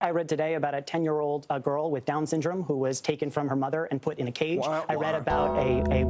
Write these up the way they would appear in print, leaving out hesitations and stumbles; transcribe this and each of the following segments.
I read today about a 10-year-old girl with Down syndrome who was taken from her mother and put in a cage. I read about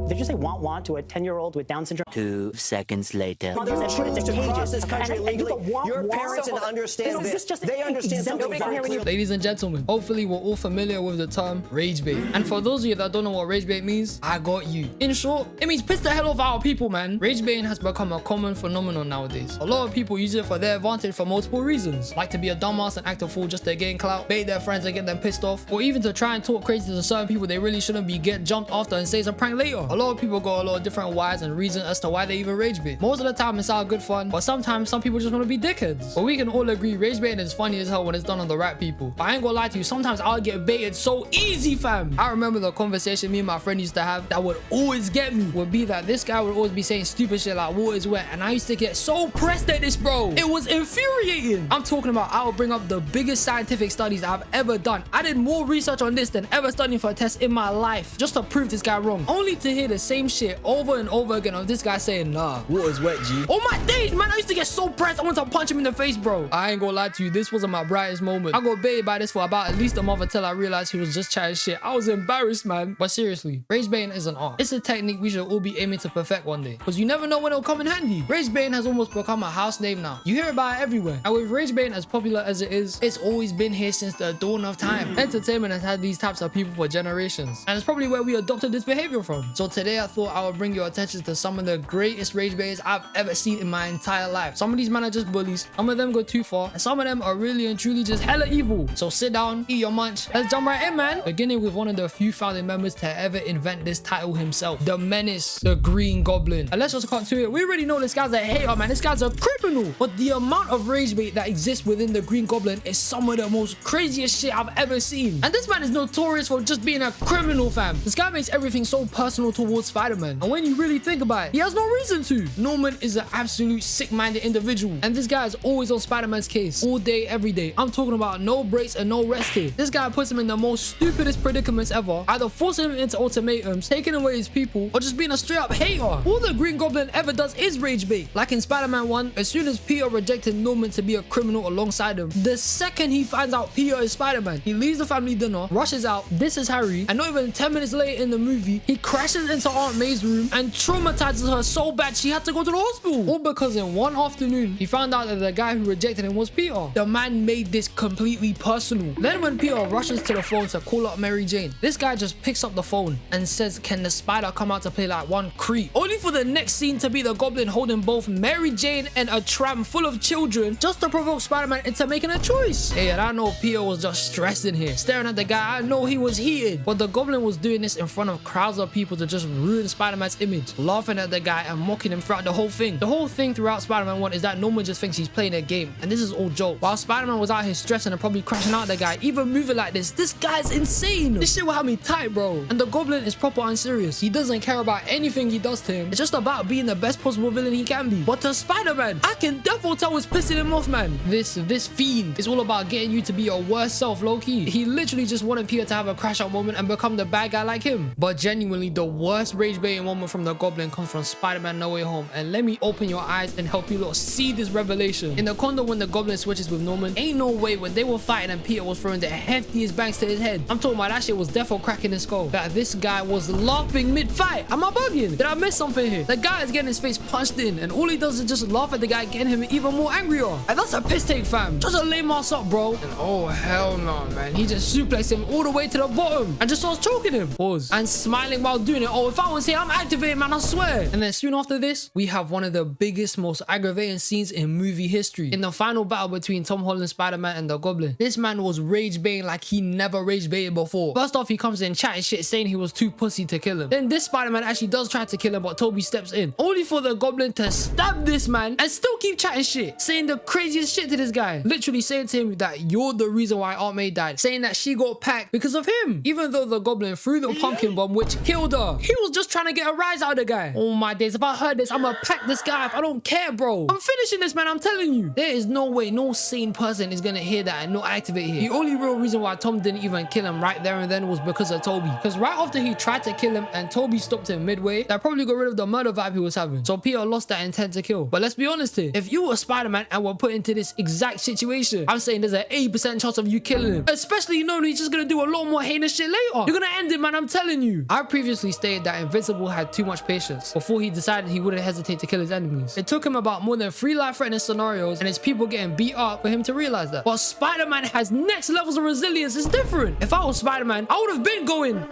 did you say want to a 10-year-old with Down syndrome? 2 seconds later. Mothers and put into cages. Cross this country legally. Your parents So understand is this just They understand something very clearly. Ladies and gentlemen, hopefully we're all familiar with the term rage bait. And for those of you that don't know what rage bait means, I got you. In short, it means piss the hell off our people, man. Rage baiting has become a common phenomenon nowadays. A lot of people use it for their advantage for multiple reasons, like to be a dumbass and act a fool just to gain clout, bait their friends and get them pissed off, or even to try and talk crazy to certain people they really shouldn't be, get jumped after and say it's a prank later. A lot of people got a lot of different whys and reasons as to why they even rage bait. Most of the time it's all good fun, but sometimes some people just want to be dickheads. But we can all agree rage baiting is funny as hell when it's done on the right people. But I ain't gonna lie to you, sometimes I'll get baited so easy, fam. I remember the conversation me and my friend used to have that would always get me would be that this guy would always be saying stupid shit like water is wet, and I used to get so pressed at this, bro. It was infuriating. I'm talking about I would bring up the biggest scientific studies I've ever done. I did more research on this than ever studying for a test in my life just to prove this guy wrong, only to hear the same shit over and over again of this guy saying, nah, water's wet, G. Oh my days, man, I used to get so pressed I wanted to punch him in the face, bro. I ain't gonna lie to you, this wasn't my brightest moment. I got baited by this for about at least a month until I realized he was just chatting shit. I was embarrassed, man. But seriously, rage baiting is an art. It's a technique we should all be aiming to perfect one day, because you never know when it'll come in handy. Rage baiting has almost become a house name now. You hear about it everywhere. And with rage baiting as popular as it is, it's always been here since the dawn of time. Entertainment has had these types of people for generations, and it's probably where we adopted this behavior from. So today I thought I would bring your attention to some of the greatest rage baiters I've ever seen in my entire life. Some of these men are just bullies, some of them go too far, and some of them are really and truly just hella evil. So sit down, eat your munch, let's jump right in, man. Beginning with one of the few founding members to ever invent this title himself, the Menace, the Green Goblin. And let's just cut to it. We already know this guy's a hater, man. This guy's a criminal. But the amount of rage bait that exists within the Green Goblin is some of the most craziest shit I've ever seen. And this man is notorious for just being a criminal, fam. This guy makes everything so personal towards Spider-Man, and when you really think about it, he has no reason to. Norman is an absolute sick-minded individual, and this guy is always on Spider-Man's case all day, every day. I'm talking about no breaks and no rest here. This guy puts him in the most stupidest predicaments ever, either forcing him into ultimatums, taking away his people, or just being a straight-up hater. All the Green Goblin ever does is rage bait. Like in Spider-Man 1, as soon as Peter rejected Norman to be a criminal alongside him, the second he finds out Peter is Spider-Man, he leaves the family dinner, rushes out, this is Harry, and not even 10 minutes later in the movie, he crashes into Aunt May's room and traumatizes her so bad she had to go to the hospital. All because in one afternoon, he found out that the guy who rejected him was Peter. The man made this completely personal. Then when Peter rushes to the phone to call up Mary Jane, this guy just picks up the phone and says, can the spider come out to play like one creep? Only for the next scene to be the Goblin holding both Mary Jane and a tram full of children just to provoke Spider-Man into making a choice. Hey, and I know Peter was just stressed in here, staring at the guy. I know he was heated, but the Goblin was doing this in front of crowds of people to just ruin Spider-Man's image, laughing at the guy and mocking him throughout the whole thing. The whole thing throughout Spider-Man 1 is that Norman just thinks he's playing a game, and this is all joke. While Spider-Man was out here stressing and probably crashing out the guy, even moving like this guy's insane. This shit will have me tight, bro. And the Goblin is proper unserious. He doesn't care about anything he does to him. It's just about being the best possible villain he can be. But to Spider-Man, I can definitely tell it's pissing him off, man. This fiend is all about getting you to be your worst self, low-key. He literally just wanted Peter to have a crash out moment and become the bad guy like him. But genuinely, the worst rage baiting moment from the Goblin comes from Spider-Man No Way Home. And let me open your eyes and help you lot see this revelation. In the condo when the Goblin switches with Norman, ain't no way when they were fighting and Peter was throwing the heftiest bangs to his head. I'm talking about that shit was defo cracking his skull. That this guy was laughing mid-fight. Am I bugging? Did I miss something here? The guy is getting his face punched in, and all he does is just laugh at the guy, getting him even more angrier. And that's a piss take, fam. Just a lame ass up, bro. And oh hell no, man. He just suplexed him all the way to the bottom and just starts choking him. Pause. And smiling while doing it. Oh, if I was here, I'm activated, man, I swear. And then soon after this, we have one of the biggest, most aggravating scenes in movie history. In the final battle between Tom Holland, Spider-Man, and the Goblin, this man was rage baiting like he never rage baited before. First off, he comes in chatting shit, saying he was too pussy to kill him. Then this Spider-Man actually does try to kill him, but Toby steps in, only for the Goblin to stab this man and still keep chatting shit, saying the craziest shit to this guy. Literally saying to him that you're the reason why Aunt May died, saying that she got packed because of him, even though the Goblin threw the pumpkin bomb which killed her. He was just trying to get a rise out of the guy. Oh my days, if I heard this, I'ma pack this guy up. I don't care, bro. I'm finishing this, man, I'm telling you. There is no way no sane person is gonna hear that and not activate here. The only real reason why Tom didn't even kill him right there and then was because of Toby. Because right after he tried to kill him and Toby stopped him midway, that probably got rid of the murder vibe he was having. So Peter lost that intent to kill. But let's be honest here, if you were Spider-Man and were put into this exact situation, I'm saying there's an 80% chance of you killing him. Especially knowing he's just gonna do a lot more heinous shit later. You're gonna end it, man, I'm telling you. I previously stated that Invincible had too much patience before he decided he wouldn't hesitate to kill his enemies. It took him about more than 3 life-threatening scenarios and his people getting beat up for him to realize that. But Spider-Man has next levels of resilience. It's different. If I was Spider-Man, I would have been going.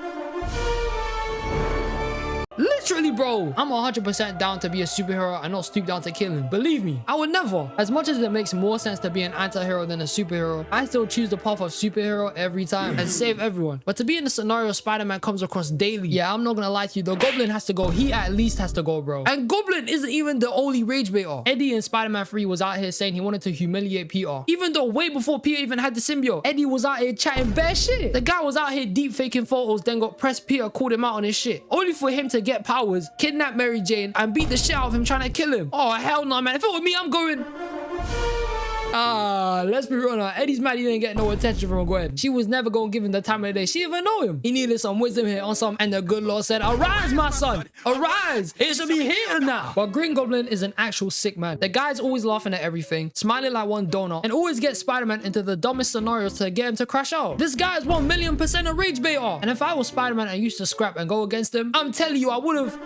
Literally, bro. I'm 100% down to be a superhero and not stoop down to killing. Believe me, I would never. As much as it makes more sense to be an anti-hero than a superhero, I still choose the path of superhero every time and save everyone. But to be in the scenario Spider-Man comes across daily, yeah, I'm not gonna lie to you, the Goblin has to go. He at least has to go, bro. And Goblin isn't even the only rage baiter. Eddie in Spider-Man 3 was out here saying he wanted to humiliate Peter. Even though way before Peter even had the symbiote, Eddie was out here chatting bare shit. The guy was out here deep faking photos, then got pressed Peter, called him out on his shit. Only for him to get powers, kidnap Mary Jane, and beat the shit out of him trying to kill him. Oh, hell no, man. If it were me, I'm going. Let's be real now. Eddie's mad he didn't get no attention from Gwen. She was never gonna give him the time of the day. She even know him. He needed some wisdom here on some, and the good Lord said, arise, my son, arise. It should be here now. But Green Goblin is an actual sick man. The guy's always laughing at everything, smiling like one donut, and always gets Spider-Man into the dumbest scenarios to get him to crash out. This guy is 1,000,000% a rage baiter. And if I was Spider-Man and used to scrap and go against him, I'm telling you, I would have.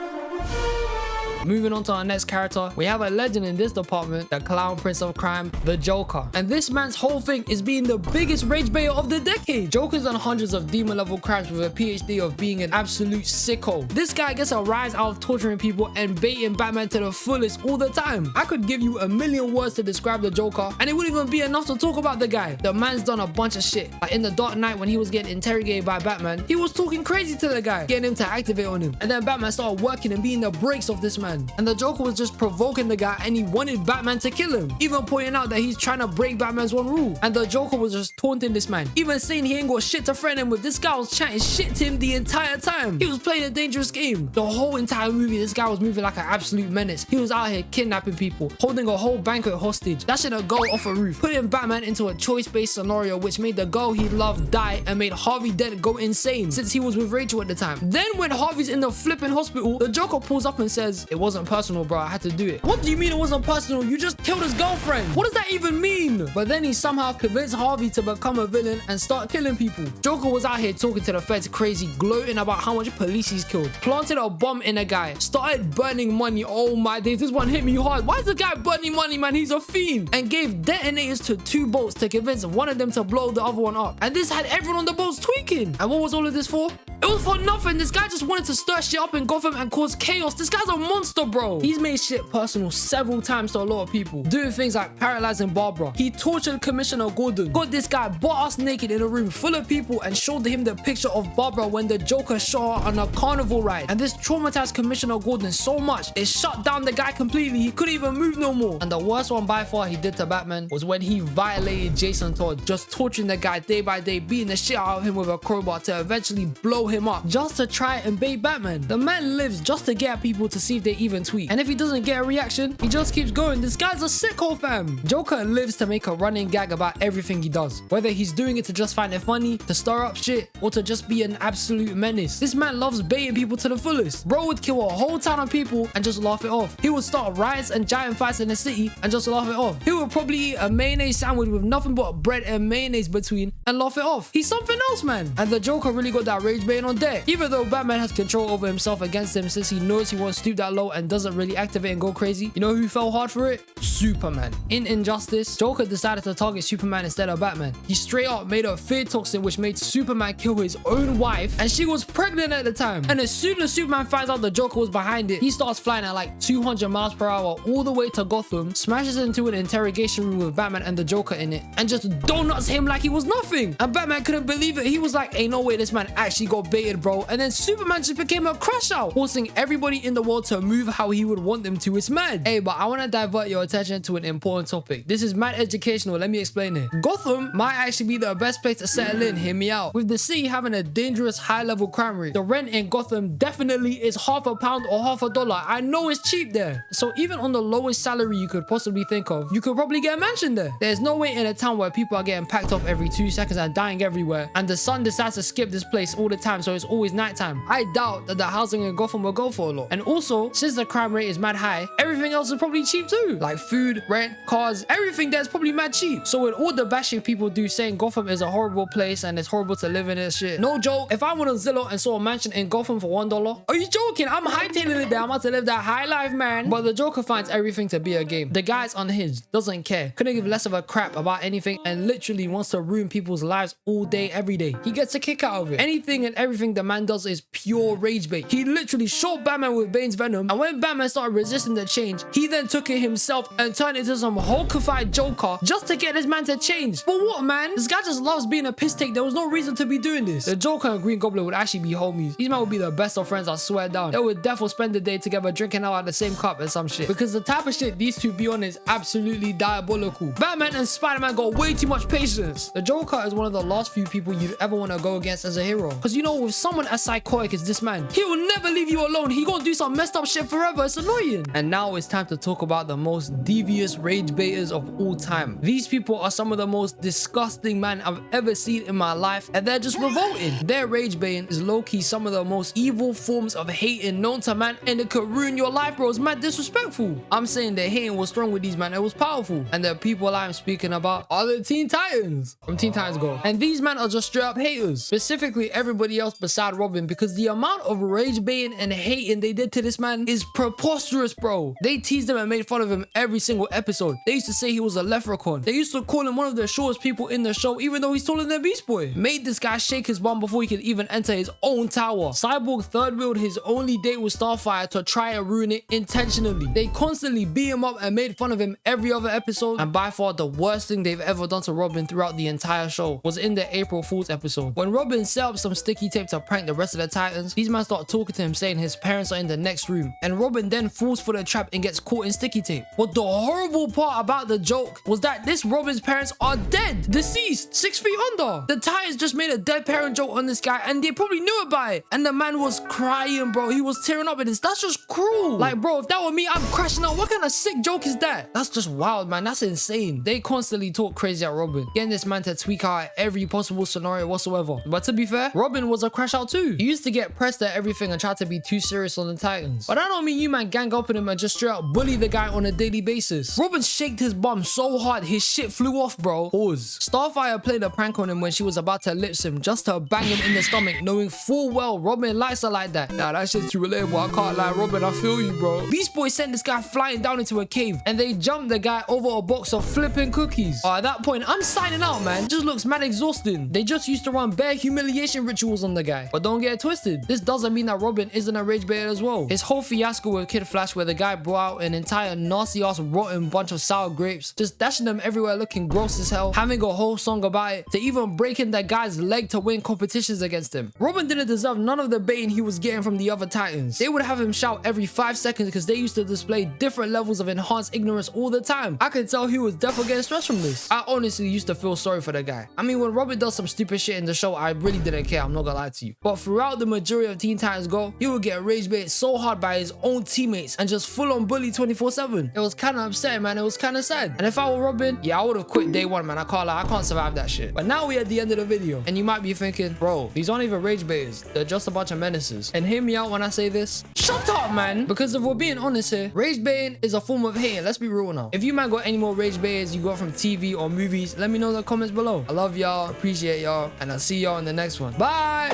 Moving on to our next character, we have a legend in this department, the clown prince of crime, the Joker. And this man's whole thing is being the biggest rage baiter of the decade. Joker's done hundreds of demon level crimes with a PhD of being an absolute sicko. This guy gets a rise out of torturing people and baiting Batman to the fullest all the time. I could give you 1,000,000 words to describe the Joker and it wouldn't even be enough to talk about the guy. The man's done a bunch of shit. Like in the Dark Knight when he was getting interrogated by Batman, he was talking crazy to the guy, getting him to activate on him. And then Batman started working and beating the brakes off this man. And the Joker was just provoking the guy and he wanted Batman to kill him, even pointing out that he's trying to break Batman's one rule. And the Joker was just taunting this man, even saying he ain't got shit to threaten him with. This guy was chatting shit to him the entire time. He was playing a dangerous game. The whole entire movie, this guy was moving like an absolute menace. He was out here kidnapping people, holding a whole banquet hostage, dashing a girl off a roof, putting Batman into a choice-based scenario which made the girl he loved die and made Harvey Dent go insane since he was with Rachel at the time. Then when Harvey's in the flipping hospital, the Joker pulls up and says, it wasn't personal, bro, I had to do it. What do you mean it wasn't personal? You just killed his girlfriend. What does that even mean? But then he somehow convinced Harvey to become a villain and start killing people. Joker was out here talking to the feds crazy, gloating about how much police he's killed, planted a bomb in a guy, started burning money. Oh my days, this one hit me hard. Why is the guy burning money, man? He's a fiend. And gave detonators to 2 boats to convince one of them to blow the other one up. And this had everyone on the boats tweaking. And what was all of this for? It was for nothing. This guy just wanted to stir shit up in Gotham and cause chaos. This guy's a monster, bro. He's made shit personal several times to a lot of people, doing things like paralyzing Barbara. He tortured Commissioner Gordon, got this guy butt-ass naked in a room full of people and showed him the picture of Barbara when the Joker shot her on a carnival ride. And this traumatized Commissioner Gordon so much, it shut down the guy completely. He couldn't even move no more. And the worst one by far he did to Batman was when he violated Jason Todd, just torturing the guy day by day, beating the shit out of him with a crowbar to eventually blow him up just to try and bait Batman. The man lives just to get people to see if they even tweet. And if he doesn't get a reaction, he just keeps going. This guy's a sicko, fam. Joker lives to make a running gag about everything he does. Whether he's doing it to just find it funny, to stir up shit, or to just be an absolute menace. This man loves baiting people to the fullest. Bro would kill a whole town of people and just laugh it off. He would start riots and giant fights in the city and just laugh it off. He would probably eat a mayonnaise sandwich with nothing but bread and mayonnaise between and laugh it off. He's something else, man. And the Joker really got that rage baiting on deck. Even though Batman has control over himself against him since he knows he won't stoop that low and doesn't really activate and go crazy. You know who fell hard for it? Superman. In Injustice, Joker decided to target Superman instead of Batman. He straight up made a fear toxin which made Superman kill his own wife, and she was pregnant at the time. And as soon as Superman finds out the Joker was behind it, he starts flying at like 200 miles per hour all the way to Gotham, smashes into an interrogation room with Batman and the Joker in it, and just donuts him like he was nothing. And Batman couldn't believe it. He was like, ain't no way this man actually got baited, bro. And then Superman just became a crash out, forcing everybody in the world to move how he would want them to. It's mad. Hey, but I want to divert your attention to an important topic. This is mad educational. Let me explain it. Gotham might actually be the best place to settle in. Hear me out. With the city having a dangerous high-level crime rate, the rent in Gotham definitely is £50 or $50. I know it's cheap there. So even on the lowest salary you could possibly think of, you could probably get a mansion there. There's no way in a town where people are getting packed off every 2 seconds seconds and dying everywhere, and the sun decides to skip this place all the time, so it's always nighttime, I doubt that the housing in Gotham will go for a lot. And also, since the crime rate is mad high, everything else is probably cheap too. Like food, rent, cars, everything there's probably mad cheap. So with all the bashing people do saying Gotham is a horrible place and it's horrible to live in and shit, no joke, if I went on Zillow and saw a mansion in Gotham for $1, are you joking? I'm hightailing it there. I'm about to live that high life, man. But the Joker finds everything to be a game. The guy's unhinged, doesn't care, couldn't give less of a crap about anything, and literally wants to ruin people's lives all day, every day. He gets a kick out of it. Anything and everything the man does is pure rage bait. He literally shot Batman with Bane's venom, and when Batman started resisting the change, he then took it himself and turned it into some Hulkified Joker just to get this man to change. But what, man? This guy just loves being a piss take. There was no reason to be doing this. The Joker and Green Goblin would actually be homies. These men would be the best of friends, I swear down. They would definitely spend the day together drinking out of the same cup and some shit. Because the type of shit these two be on is absolutely diabolical. Batman and Spider-Man got way too much patience. The Joker is one of the last few people you'd ever want to go against as a hero. Because you know, with someone as psychotic as this man, he will never leave you alone. He gonna do some messed up shit forever. It's annoying. And now it's time to talk about the most devious rage baiters of all time. These people are some of the most disgusting men I've ever seen in my life, and they're just revolting. Their rage baiting is low-key some of the most evil forms of hating known to man, and it could ruin your life, bro. It's mad disrespectful. I'm saying the hating was strong with these men. It was powerful. And the people I'm speaking about are the Teen Titans from Teen Titans Go. And these men are just straight up haters. Specifically everybody else beside Robin, because the amount of rage baiting and hating they did to this man is preposterous, bro. They teased him and made fun of him every single episode. They used to say he was a leprechaun. They used to call him one of the shortest people in the show, even though he's taller than Beast Boy. Made this guy shake his bum before he could even enter his own tower. Cyborg third-wheeled his only date with Starfire to try and ruin it intentionally. They constantly beat him up and made fun of him every other episode. And by far the worst thing they've ever done to Robin throughout the entire show was in the April Fool's episode. When Robin set up some sticky tape to prank the rest of the Titans, these men start talking to him saying his parents are in the next room. And Robin then falls for the trap and gets caught in sticky tape. But the horrible part about the joke was that this Robin's parents are dead, deceased, 6 feet under. The Titans just made a dead parent joke on this guy, and they probably knew about it. And the man was crying, bro. He was tearing up at this. That's just cruel. Like, bro, if that were me, I'm crashing out. What kind of sick joke is that? That's just wild, man. That's insane. They constantly talk crazy at Robin, getting this man to tweak out every possible scenario whatsoever. But to be fair, Robin was a crash out too. He used to get pressed at everything and try to be too serious on the Titans. But that don't mean you man gang up on him and just straight up bully the guy on a daily basis. Robin shaked his bum so hard his shit flew off, bro. Pause. Starfire played a prank on him when she was about to lips him just to bang him in the stomach, knowing full well Robin likes her like that. Nah, that shit's too relatable. I can't lie, Robin. I feel you, bro. Beast Boy sent this guy flying down into a cave, and they jumped the guy over a box of flipping cookies. At that point, I'm signing out, man. It just looks mad exhausting. They just used to run bare humiliation rituals on the guy. But don't get it twisted. This doesn't mean that Robin isn't a rage baiter as well. His whole fiasco with Kid Flash, where the guy brought out an entire nasty ass rotten bunch of sour grapes, just dashing them everywhere looking gross as hell, having a whole song about it, to even breaking that guy's leg to win competitions against him. Robin didn't deserve none of the baiting he was getting from the other Titans. They would have him shout every 5 seconds because they used to display different levels of enhanced ignorance all the time. I could tell he was definitely getting stressed from this. I honestly used to feel sorry for the guy. I mean, when Robin does some stupid shit in the show, I really didn't care. I'm not gonna lie to you. But throughout the majority of Teen Titans Go, he would get rage baited so hard by his own teammates and just full on bully 24/7. It was kind of upsetting, man. It was kind of sad. And if I were Robin, yeah, I would have quit day one, man. I can't lie. I can't survive that shit. But now we're at the end of the video, and you might be thinking, bro, these aren't even rage baiters. They're just a bunch of menaces. And hear me out when I say this. Shut up, man. Because if we're being honest here, rage baiting is a form of hating. Let's be real now. If you man got any more rage baiters you got from TV or movies, let me know in the comments below. I love y'all, appreciate y'all, and I'll see y'all in the next one. Bye.